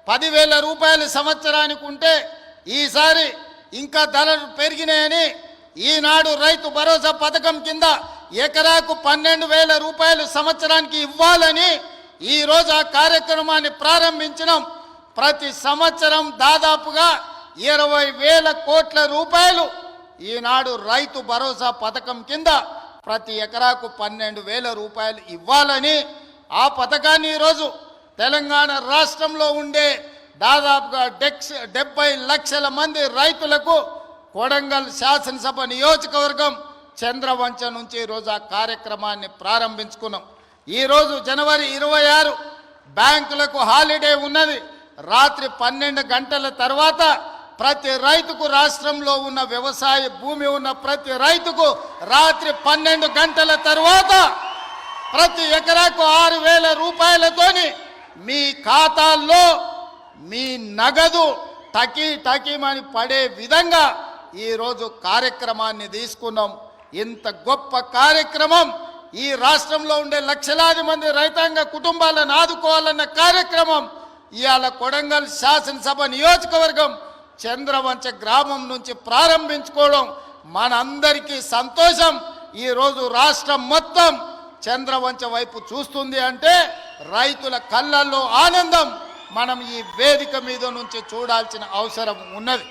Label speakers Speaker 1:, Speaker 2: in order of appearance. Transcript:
Speaker 1: 10,000 రూపాయలు సంవత్సరానికి ఉంటే ఈసారి ఇంకా ధరలు పెరిగినాయని ఈనాడు రైతు భరోసా పథకం కింద ఎకరాకు 12,000 రూపాయలు సంవత్సరానికి ఇవ్వాలని ఈరోజు ఆ కార్యక్రమాన్ని ప్రారంభించినాం. ప్రతి సంవత్సరం దాదాపుగా 20,000 కోట్ల రూపాయలు ఈనాడు రైతు భరోసా పథకం కింద ప్రతి ఎకరాకు 12,000 రూపాయలు ఇవ్వాలని ఆ పథకాన్ని ఈరోజు తెలంగాణ రాష్ట్రంలో ఉండే దాదాపుగా 70 లక్షల మంది రైతులకు కొడంగల్ శాసనసభ నియోజకవర్గం చంద్రవంచ నుంచి ఈరోజు ఆ కార్యక్రమాన్ని ప్రారంభించుకున్నాం. ఈరోజు జనవరి 26 బ్యాంకులకు హాలిడే ఉన్నది. రాత్రి 12 గంటల తర్వాత ప్రతి రైతుకు, రాష్ట్రంలో ఉన్న వ్యవసాయ భూమి ఉన్న ప్రతి రైతుకు రాత్రి 12 గంటల తర్వాత ప్రతి ఎకరాకు 6,000 రూపాయలతోని మీ ఖాతాల్లో మీ నగదు టకీమని పడే విధంగా ఈరోజు కార్యక్రమాన్ని తీసుకున్నాం. ఇంత గొప్ప కార్యక్రమం, ఈ రాష్ట్రంలో ఉండే లక్షలాది మంది రైతాంగ కుటుంబాలను ఆదుకోవాలన్న కార్యక్రమం ఇవాళ కొడంగల్ శాసనసభ నియోజకవర్గం చంద్రవంచ గ్రామం నుంచి ప్రారంభించుకోవడం మనందరికీ సంతోషం. ఈరోజు రాష్ట్రం మొత్తం చంద్రవంచ వైపు చూస్తుంది అంటే రైతుల కళ్ళల్లో ఆనందం మనం ఈ వేదిక మీద నుంచి చూడాల్సిన అవసరం ఉన్నది.